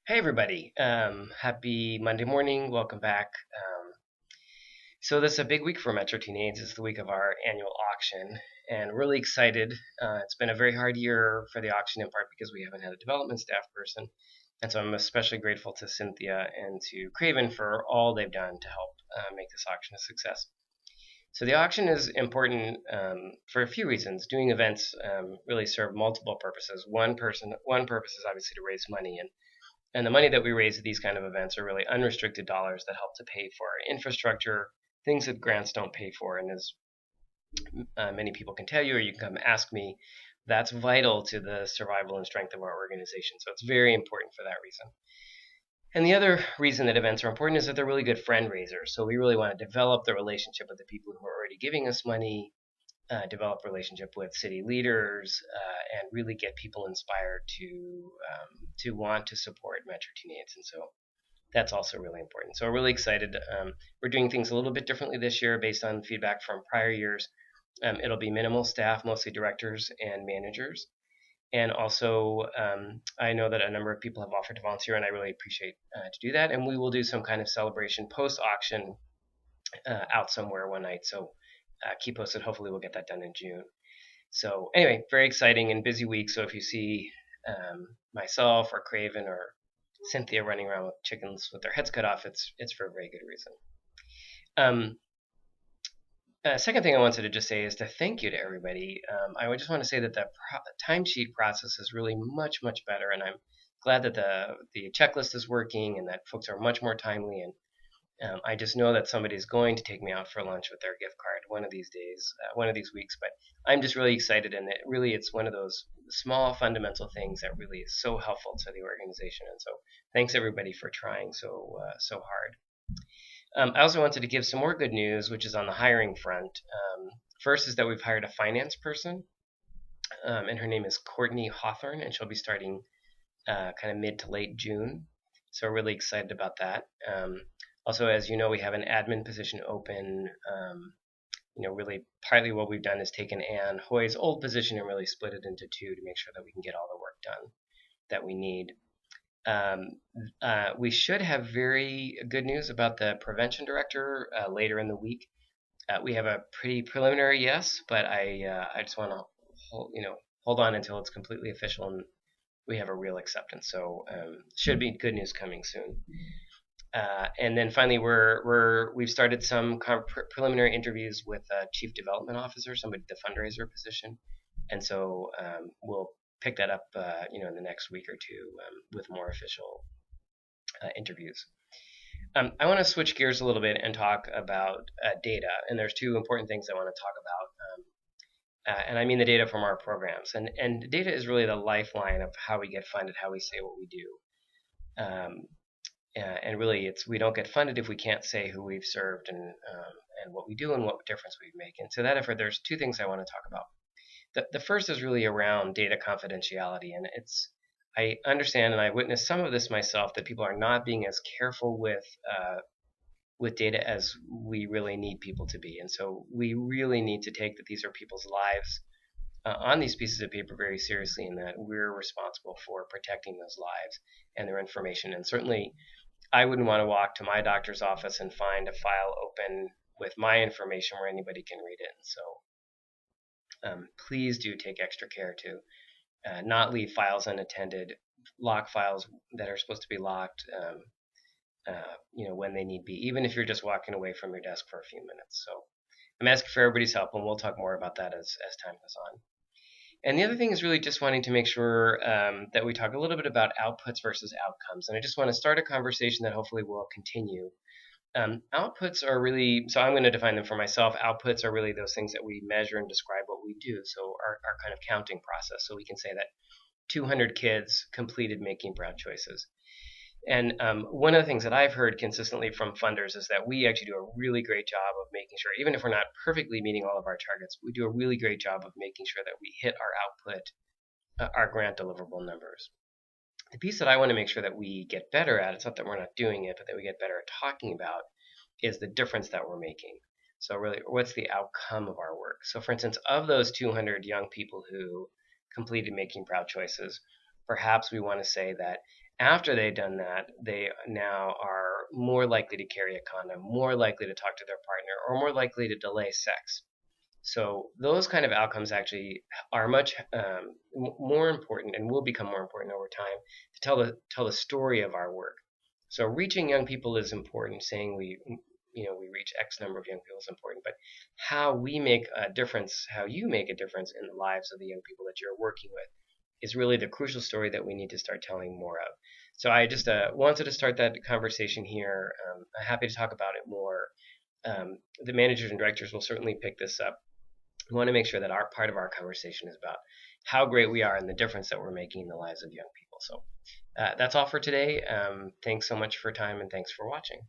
Hey everybody, happy Monday morning. Welcome back. So this is a big week for Metro Teenage. It's the week of our annual auction, and really excited. It's been a very hard year for the auction in part because we haven't had a development staff person, and so I'm especially grateful to Cynthia and to Craven for all they've done to help make this auction a success. So the auction is important for a few reasons. Doing events really serve multiple purposes. One purpose is obviously to raise money, and the money that we raise at these kind of events are really unrestricted dollars that help to pay for infrastructure, things that grants don't pay for. And as many people can tell you, or you can come ask me, that's vital to the survival and strength of our organization. So it's very important for that reason. And the other reason that events are important is that they're really good friend raisers. So we really want to develop the relationship with the people who are already giving us money, develop relationship with city leaders, and really get people inspired to want to support Metro Teenage. And so that's also really important. So we're really excited. We're doing things a little bit differently this year based on feedback from prior years. It'll be minimal staff, mostly directors and managers. And also, I know that a number of people have offered to volunteer, and I really appreciate to do that. And we will do some kind of celebration post auction out somewhere one night. So keep posted. Hopefully, we'll get that done in June. So anyway, very exciting and busy week. So if you see myself or Craven or Cynthia running around with chickens with their heads cut off, it's for a very good reason. Second thing I wanted to just say is to thank you to everybody. I just want to say that the timesheet process is really much better, and I'm glad that the checklist is working and that folks are much more timely. And I just know that somebody's going to take me out for lunch with their gift card one of these days, one of these weeks. But I'm just really excited, and it's one of those small fundamental things that really is so helpful to the organization. And so thanks everybody for trying so hard. I also wanted to give some more good news, which is on the hiring front. First is that we've hired a finance person, and her name is Courtney Hawthorne, and she'll be starting kind of mid to late June. So we're really excited about that. Also, as you know, we have an admin position open. Really partly what we've done is taken Anne Hoy's old position and really split it into two to make sure that we can get all the work done that we need. We should have very good news about the prevention director later in the week. We have a pretty preliminary yes, but I just want to hold on until it's completely official and we have a real acceptance. So should be good news coming soon. And then finally, we've started some preliminary interviews with a chief development officer, somebody the fundraiser position, and so we'll pick that up, in the next week or two with more official interviews. I want to switch gears a little bit and talk about data, and there's two important things I want to talk about. And I mean the data from our programs, and data is really the lifeline of how we get funded, how we say what we do. And really, we don't get funded if we can't say who we've served and what we do and what difference we make. And to that effort, there's two things I want to talk about. The first is really around data confidentiality, and I understand and I witnessed some of this myself that people are not being as careful with data as we really need people to be, and so we really need to take that these are people's lives on these pieces of paper very seriously, and that we're responsible for protecting those lives and their information. And certainly, I wouldn't want to walk to my doctor's office and find a file open with my information where anybody can read it. And so please do take extra care to not leave files unattended, lock files that are supposed to be locked, when they need be, even if you're just walking away from your desk for a few minutes. So I'm asking for everybody's help, and we'll talk more about that as time goes on. And the other thing is really just wanting to make sure that we talk a little bit about outputs versus outcomes. And I just want to start a conversation that hopefully will continue. Outputs are really, so I'm going to define them for myself. Outputs are really those things that we measure and describe what we do. So our kind of counting process. So we can say that 200 kids completed making proud choices. And one of the things that I've heard consistently from funders is that we actually do a really great job of making sure, even if we're not perfectly meeting all of our targets, we do a really great job of making sure that we hit our output, our grant deliverable numbers. The piece that I want to make sure that we get better at, it's not that we're not doing it, but that we get better at talking about, is the difference that we're making. So really, what's the outcome of our work? So for instance, of those 200 young people who completed making proud choices, perhaps we want to say that After they've done that, they now are more likely to carry a condom, more likely to talk to their partner, or more likely to delay sex. So those kind of outcomes actually are much more important and will become more important over time to tell the story of our work. So reaching young people is important. Saying we reach X number of young people is important, but how we make a difference, how you make a difference in the lives of the young people that you're working with, is really the crucial story that we need to start telling more of. So I just wanted to start that conversation here. I'm happy to talk about it more. The managers and directors will certainly pick this up. We want to make sure that our part of our conversation is about how great we are and the difference that we're making in the lives of young people. So that's all for today. Thanks so much for your time, and thanks for watching.